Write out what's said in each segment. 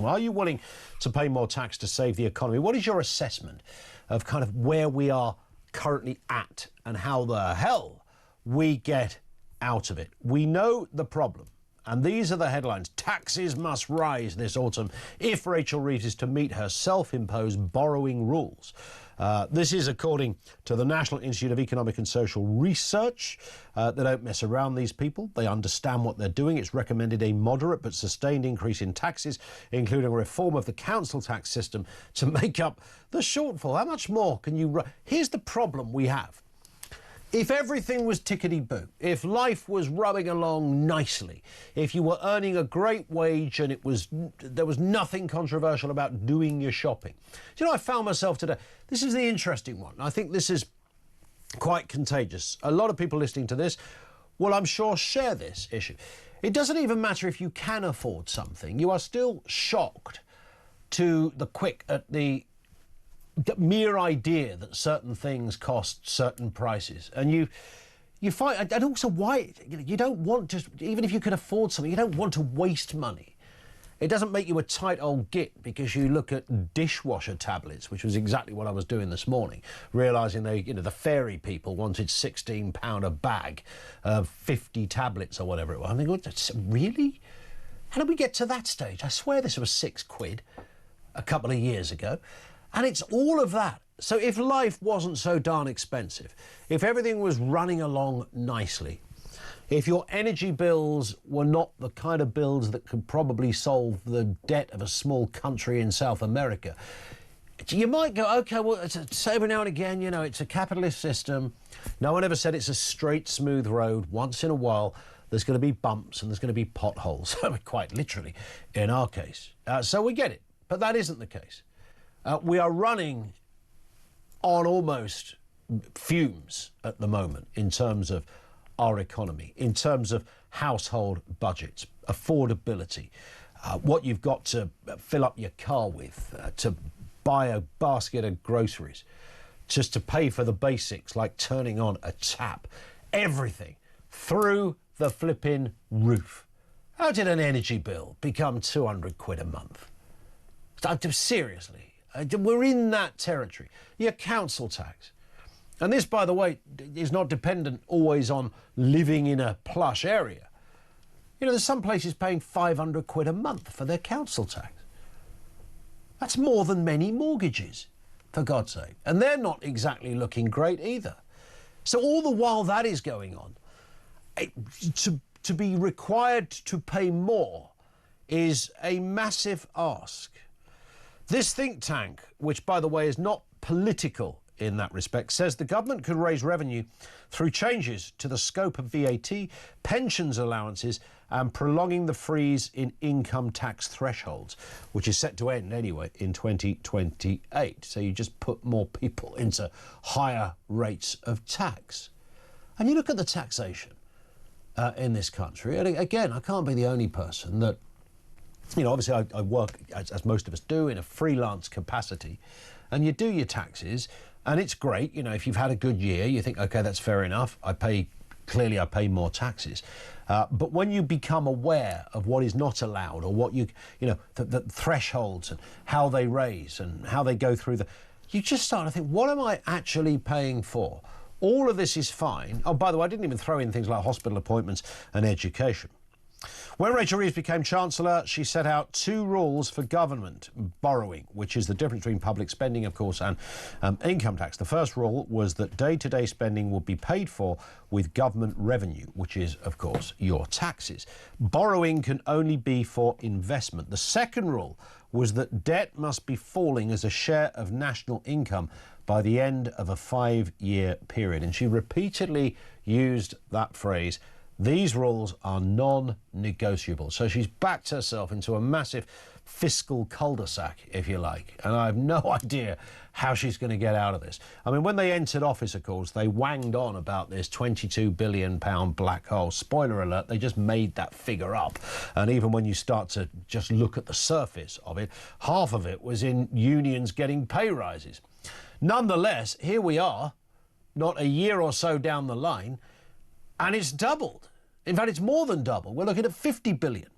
Are you willing to pay more tax to save the economy? What is your assessment of kind of where we are currently at and how the hell we get out of it? We know the problem, and these are the headlines. Taxes must rise this autumn if Rachel Reeves is to meet her self-imposed borrowing rules. This is according to the National Institute of Economic and Social Research. They don't mess around, these people. They understand what they're doing. It's recommended a moderate but sustained increase in taxes, including a reform of the council tax system to make up the shortfall. How much more can you... Here's the problem we have. If everything was tickety-boo, if life was rubbing along nicely, if you were earning a great wage and there was nothing controversial about doing your shopping. Do you know, I found myself today, this is the interesting one. I think this is quite contagious. A lot of people listening to this will, I'm sure, share this issue. It doesn't even matter if you can afford something. You are still shocked to the mere idea that certain things cost certain prices, and you find, and also why you don't want to, even if you can afford something, you don't want to waste money. It doesn't make you a tight old git because you look at dishwasher tablets, which was exactly what I was doing this morning, realising the fairy people wanted £16 a bag of 50 tablets or whatever it was. I mean, really? How did we get to that stage? I swear this was £6 a couple of years ago. And it's all of that. So if life wasn't so darn expensive, if everything was running along nicely, if your energy bills were not the kind of bills that could probably solve the debt of a small country in South America, you might go, OK, well, it's every now and again, you know, it's a capitalist system. No one ever said it's a straight, smooth road. Once in a while, there's going to be bumps and there's going to be potholes, quite literally, in our case. So we get it. But that isn't the case. We are running on almost fumes at the moment in terms of our economy, in terms of household budgets, affordability, what you've got to fill up your car with, to buy a basket of groceries, just to pay for the basics like turning on a tap, everything through the flipping roof. How did an energy bill become £200 a month? Seriously. We're in that territory. Your council tax. And this, by the way, is not dependent always on living in a plush area. You know, there's some places paying £500 a month for their council tax. That's more than many mortgages, for God's sake. And they're not exactly looking great either. So all the while that is going on, to be required to pay more is a massive ask. This think tank, which, by the way, is not political in that respect, says the government could raise revenue through changes to the scope of VAT, pensions allowances and prolonging the freeze in income tax thresholds, which is set to end anyway in 2028. So you just put more people into higher rates of tax. And you look at the taxation in this country, and again, I can't be the only person that... You know, obviously I work, as most of us do, in a freelance capacity, and you do your taxes, and it's great. You know, if you've had a good year, you think, OK, that's fair enough. I pay more taxes. But when you become aware of what is not allowed, or what the thresholds and how they raise and how they go through you just start to think, what am I actually paying for? All of this is fine. Oh, by the way, I didn't even throw in things like hospital appointments and education. When Rachel Reeves became Chancellor, she set out 2 rules for government borrowing, which is the difference between public spending, of course, and income tax. The first rule was that day-to-day spending will be paid for with government revenue, which is, of course, your taxes. Borrowing can only be for investment. The second rule was that debt must be falling as a share of national income by the end of a 5-year period. And she repeatedly used that phrase. These rules are non-negotiable. So she's backed herself into a massive fiscal cul-de-sac, if you like. And I have no idea how she's going to get out of this. I mean, when they entered office, of course, they wanged on about this £22 billion black hole. Spoiler alert, they just made that figure up. And even when you start to just look at the surface of it, half of it was in unions getting pay rises. Nonetheless, here we are, not a year or so down the line, and it's doubled. In fact, it's more than double. We're looking at 50 billion.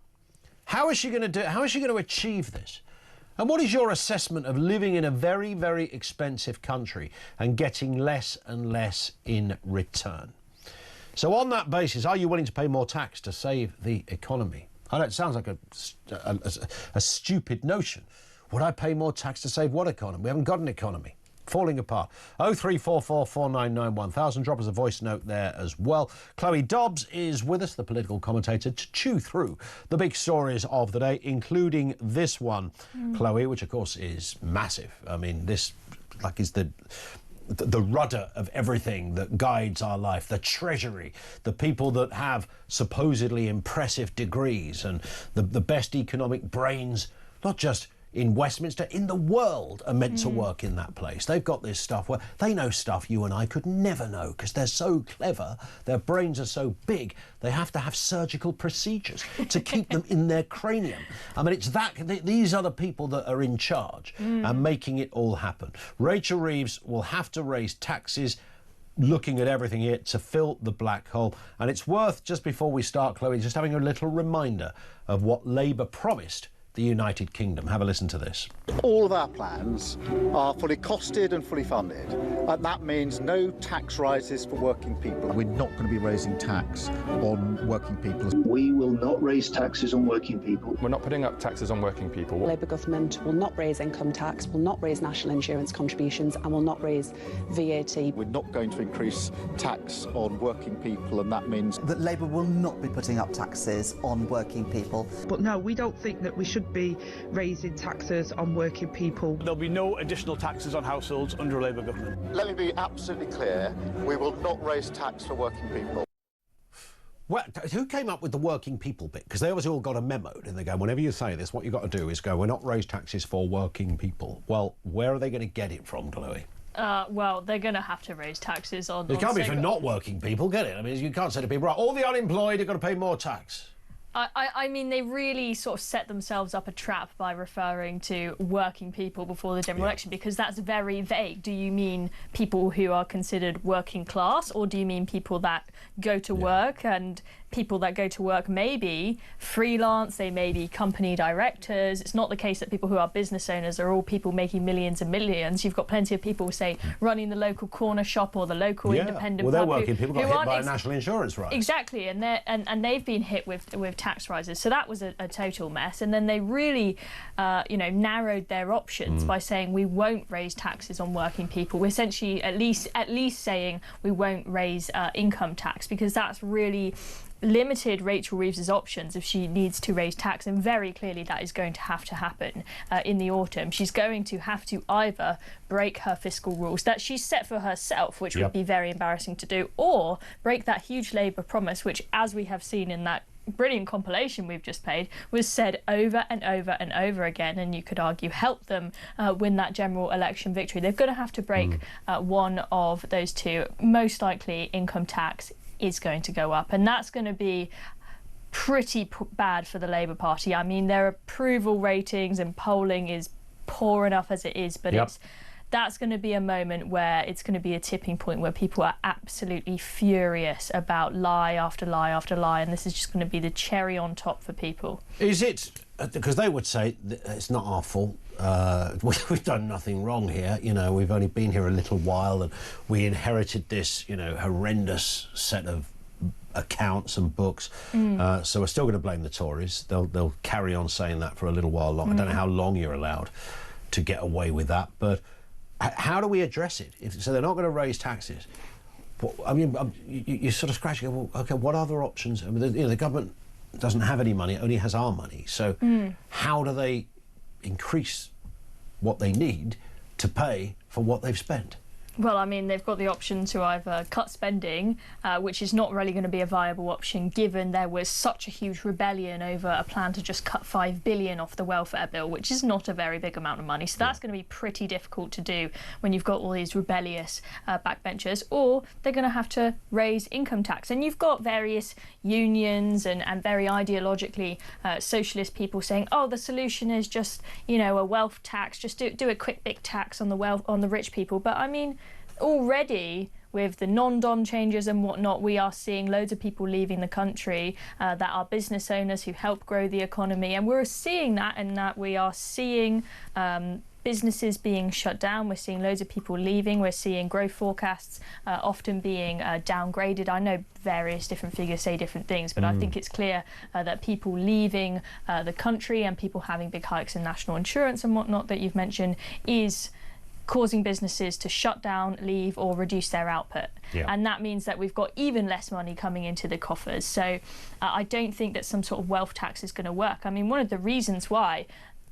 How is she going to do? How is she going to achieve this? And what is your assessment of living in a very, very expensive country and getting less and less in return? So on that basis, are you willing to pay more tax to save the economy? I know it sounds like a stupid notion. Would I pay more tax to save what economy? We haven't got an economy. Falling apart. 0344 499 1000. Drop us a voice note there as well. Chloe Dobbs is with us, the political commentator, to chew through the big stories of the day, including this one, Chloe, which of course is massive. I mean, this is the rudder of everything that guides our life, the treasury, the people that have supposedly impressive degrees and the best economic brains, not just in Westminster, in the world, are meant to work in that place. They've got this stuff where they know stuff you and I could never know because they're so clever, their brains are so big, they have to have surgical procedures to keep them in their cranium. I mean, it's these are the people that are in charge and making it all happen. Rachel Reeves will have to raise taxes, looking at everything here, to fill the black hole. And it's worth, just before we start, Chloe, just having a little reminder of what Labour promised the United Kingdom. Have a listen to this. All of our plans are fully costed and fully funded, and that means no tax rises for working people. We're not going to be raising tax on working people. We will not raise taxes on working people. We're not putting up taxes on working people. Labour government will not raise income tax, will not raise national insurance contributions and will not raise VAT. We're not going to increase tax on working people, and that means that Labour will not be putting up taxes on working people. But no, we don't think that we should be raising taxes on working people. There'll be no additional taxes on households under a Labour government. let me be absolutely clear, we will not raise tax for working people. Well, who came up with the working people bit? Because they obviously all got a memo, and they go, whenever you say this, what you've got to do is go, we're not raise taxes for working people. Well, where are they going to get it from, Chloe? Well, they're going to have to raise taxes on... It can't be for not working people, get it? I mean, you can't say to people, right, all the unemployed are going to pay more tax. I mean, they really sort of set themselves up a trap by referring to working people before the general election, because that's very vague. Do you mean people who are considered working class, or do you mean people that go to work? And people that go to work may be freelance, they may be company directors. It's not the case that people who are business owners are all people making millions and millions. You've got plenty of people, say, running the local corner shop or the local independent well, they're pub working people got hit by a national insurance rise. Exactly, and they've been hit with tax rises. So that was a total mess. And then they really, narrowed their options by saying we won't raise taxes on working people. We're essentially at least saying we won't raise income tax, because that's really limited Rachel Reeves's options if she needs to raise tax, and very clearly that is going to happen in the autumn. She's going to have to either break her fiscal rules that she's set for herself, which would be very embarrassing to do, or break that huge Labour promise, which, as we have seen in that brilliant compilation we've just played, was said over and over and over again, and you could argue helped them win that general election victory. They're going to have to break one of those two. Most likely income tax is going to go up, and that's going to be pretty bad for the Labour Party. I mean, their approval ratings and polling is poor enough as it is, but that's going to be a moment where it's going to be a tipping point where people are absolutely furious about lie after lie after lie, and this is just going to be the cherry on top for people. Is it, because they would say it's not our fault, we've done nothing wrong here, we've only been here a little while and we inherited this, horrendous set of accounts and books, so we're still going to blame the Tories. They'll carry on saying that for a little while longer. I don't know how long you're allowed to get away with that, but how do we address it? So they're not going to raise taxes. I mean, you sort of scratch and go, well, OK, what other options? I mean, the government doesn't have any money, it only has our money. So how do they increase what they need to pay for what they've spent? Well, I mean, they've got the option to either cut spending, which is not really going to be a viable option, given there was such a huge rebellion over a plan to just cut $5 billion off the welfare bill, which is not a very big amount of money. So that's going to be pretty difficult to do when you've got all these rebellious backbenchers. Or they're going to have to raise income tax. And you've got various unions and very ideologically socialist people saying, oh, the solution is just, a wealth tax, just do a quick big tax on the rich people. But I mean, already with the non-dom changes and whatnot, we are seeing loads of people leaving the country that are business owners who help grow the economy, and we're seeing that in that we are seeing businesses being shut down. We're seeing loads of people leaving. We're seeing growth forecasts often being downgraded. I know various different figures say different things, but I think it's clear that people leaving the country and people having big hikes in national insurance and whatnot that you've mentioned is causing businesses to shut down, leave, or reduce their output. And that means that we've got even less money coming into the coffers. So I don't think that some sort of wealth tax is going to work. I mean, one of the reasons why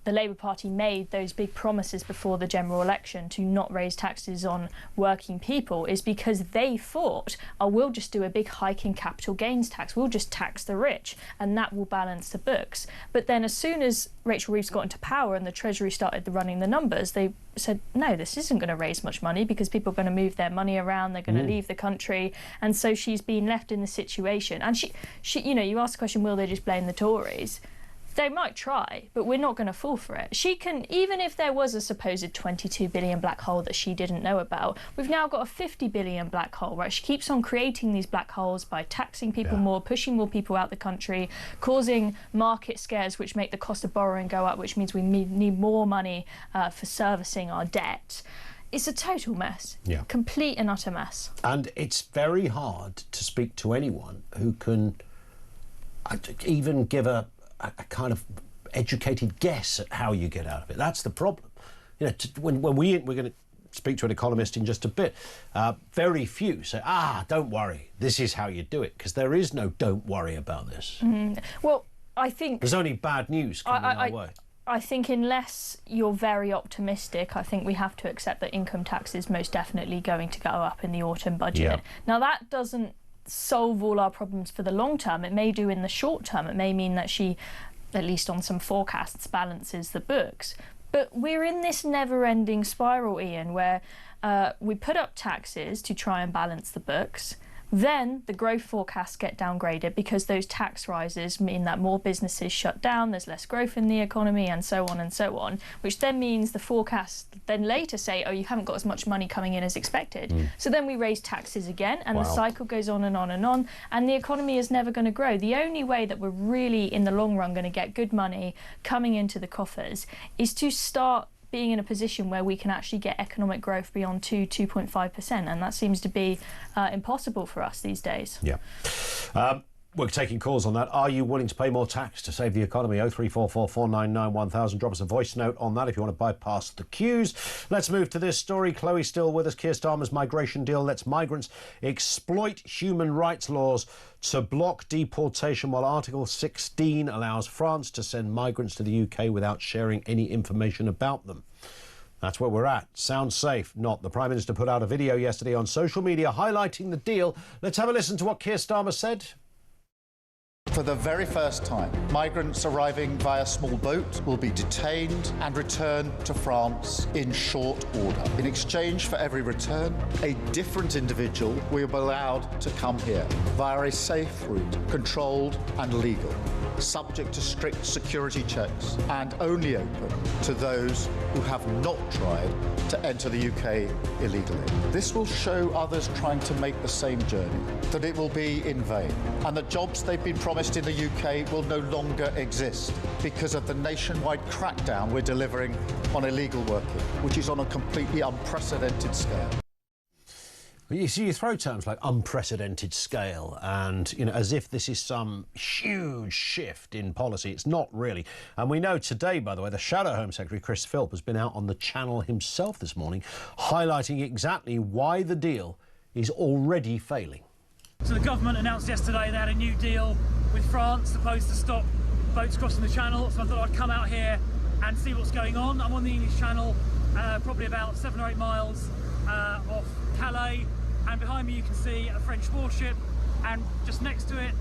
the Labour Party made those big promises before the general election to not raise taxes on working people is because they thought, oh, we'll just do a big hike in capital gains tax, we'll just tax the rich, and that will balance the books. But then as soon as Rachel Reeves got into power and the Treasury started running the numbers, they said, no, this isn't going to raise much money because people are going to move their money around, they're going to leave the country. And so she's been left in the situation. And she, you know, you ask the question, will they just blame the Tories? They might try, but we're not going to fall for it. She can, even if there was a supposed 22 billion black hole that she didn't know about, we've now got a 50 billion black hole, right? She keeps on creating these black holes by taxing people more, pushing more people out the country, causing market scares which make the cost of borrowing go up, which means we need more money for servicing our debt. It's a total mess, complete and utter mess. And it's very hard to speak to anyone who can even give a kind of educated guess at how you get out of it. That's the problem. You know, when we're going to speak to an economist in just a bit, very few say, don't worry, this is how you do it, because there is no don't worry about this. Well, I think there's only bad news coming our way. I think unless you're very optimistic, I think we have to accept that income tax is most definitely going to go up in the autumn budget. Now, that doesn't solve all our problems for the long term. It may do in the short term. It may mean that she, at least on some forecasts, balances the books. But we're in this never-ending spiral, Ian, where we put up taxes to try and balance the books. Then the growth forecasts get downgraded because those tax rises mean that more businesses shut down, there's less growth in the economy, and so on, which then means the forecasts then later say, oh, you haven't got as much money coming in as expected. So then we raise taxes again, and the cycle goes on and on and on, and the economy is never going to grow. The only way that we're really, in the long run, going to get good money coming into the coffers is to start being in a position where we can actually get economic growth beyond 2.5%, and that seems to be impossible for us these days. We're taking calls on that. Are you willing to pay more tax to save the economy? 0344 499 1000. Drop us a voice note on that if you want to bypass the queues. Let's move to this story. Chloe's still with us. Keir Starmer's migration deal lets migrants exploit human rights laws to block deportation, while Article 16 allows France to send migrants to the UK without sharing any information about them. That's where we're at. Sounds safe. Not. The Prime Minister put out a video yesterday on social media highlighting the deal. Let's have a listen to what Keir Starmer said. For the very first time, migrants arriving via small boat will be detained and returned to France in short order. In exchange for every return, a different individual will be allowed to come here via a safe route, controlled and legal, subject to strict security checks and only open to those who have not tried to enter the UK illegally. This will show others trying to make the same journey that it will be in vain, and that jobs they've been promised in the UK will no longer exist because of the nationwide crackdown we're delivering on illegal working, which is on a completely unprecedented scale. You see, you throw terms like unprecedented scale and, you know, as if this is some huge shift in policy. It's not really. And we know today, by the way, the Shadow Home Secretary, Chris Philp, has been out on the channel himself this morning, highlighting exactly why the deal is already failing. So the government announced yesterday they had a new deal with France supposed to stop boats crossing the channel. So I thought I'd come out here and see what's going on. I'm on the English Channel, probably about 7 or 8 miles off Calais. And behind me you can see a French warship, and just next to it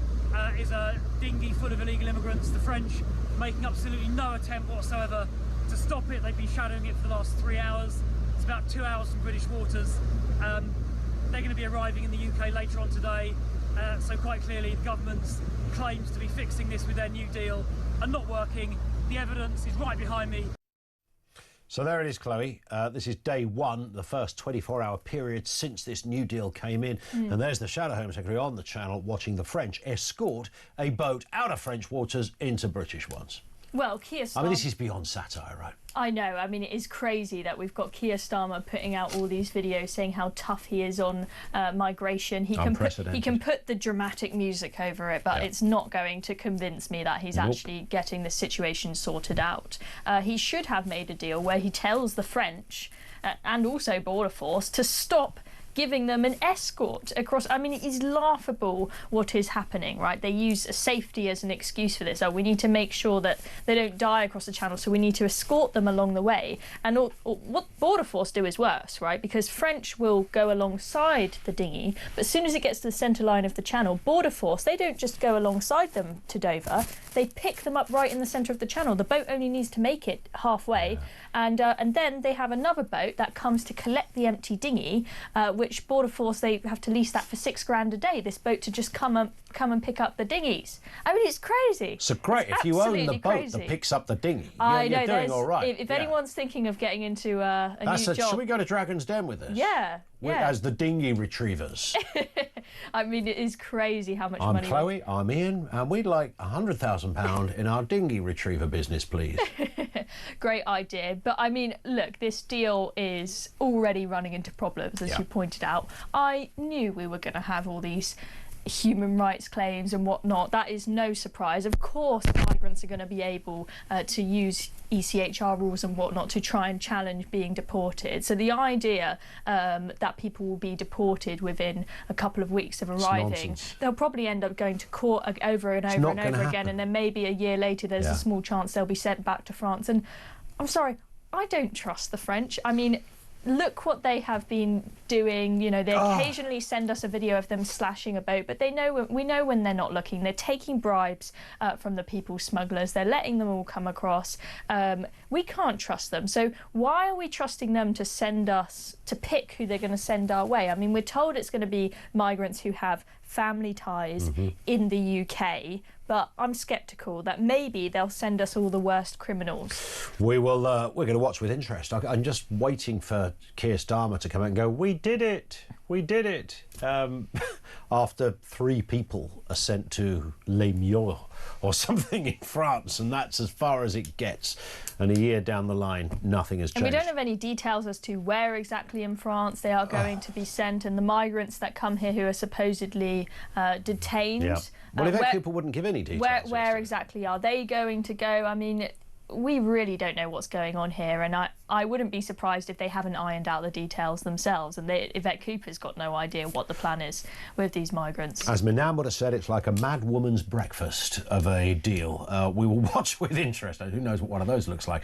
is a dinghy full of illegal immigrants. The French making absolutely no attempt whatsoever to stop it. They've been shadowing it for the last 3 hours. It's about 2 hours from British waters. They're going to be arriving in the UK later on today, so quite clearly the government's claims to be fixing this with their new deal are not working. The evidence is right behind me. So there it is, Chloe. This is day one, the first 24-hour period since this new deal came in. And there's the Shadow Home Secretary on the channel watching the French escort a boat out of French waters into British ones. Well, Keir Starmer... I mean, this is beyond satire, right? I know. I mean, it is crazy that we've got Keir Starmer putting out all these videos saying how tough he is on migration. He can put the dramatic music over it, but it's not going to convince me that he's actually getting the situation sorted out. He should have made a deal where he tells the French and also Border Force to stop giving them an escort across. I mean, it is laughable what is happening, right? They use safety as an excuse for this. Oh, we need to make sure that they don't die across the channel, so we need to escort them along the way. And what Border Force do is worse, right? Because French will go alongside the dinghy, but as soon as it gets to the centre line of the channel, Border Force, they don't just go alongside them to Dover. They pick them up right in the centre of the channel. The boat only needs to make it halfway, and then they have another boat that comes to collect the empty dinghy, which Border Force, they have to lease that for £6,000 a day, this boat to just come and pick up the dinghies. I mean, it's crazy. So great, if you own the boat that picks up the dinghy, you're doing all right. If anyone's thinking of getting into a new job... Should we go to Dragon's Den with this? Yeah. As the dinghy retrievers. I mean, it is crazy how much money... I'm Chloe, I'm Ian, and we'd like £100,000 in our dinghy retriever business, please. Great idea. But I mean, look, this deal is already running into problems, as you pointed out. I knew we were going to have all these human rights claims and whatnot. That is no surprise. Of course, migrants are going to be able to use ECHR rules and whatnot to try and challenge being deported. So the idea that people will be deported within a couple of weeks of arriving, they'll probably end up going to court over and over and over again, and then maybe a year later there's a small chance they'll be sent back to France. And I'm sorry, I don't trust the French. I mean, look what they have been doing. You know, they occasionally send us a video of them slashing a boat, but we know when they're not looking. They're taking bribes from the people smugglers. They're letting them all come across. We can't trust them. So why are we trusting them to send us, to pick who they're going to send our way? I mean, we're told it's going to be migrants who have family ties in the UK, but I'm sceptical that maybe they'll send us all the worst criminals. We will. We're going to watch with interest. I'm just waiting for Keir Starmer to come out and go, "We did it. We did it." After 3 people are sent to Les Murs or something in France, and that's as far as it gets. And a year down the line, nothing has changed. And we don't have any details as to where exactly in France they are going to be sent, and the migrants that come here who are supposedly detained. Yeah. Well, in fact, people wouldn't give any details. Where exactly are they going to go? I mean, we really don't know what's going on here, and I wouldn't be surprised if they haven't ironed out the details themselves, and Yvette Cooper's got no idea what the plan is with these migrants. As Minan would have said, it's like a mad woman's breakfast of a deal. We will watch with interest. Who knows what one of those looks like.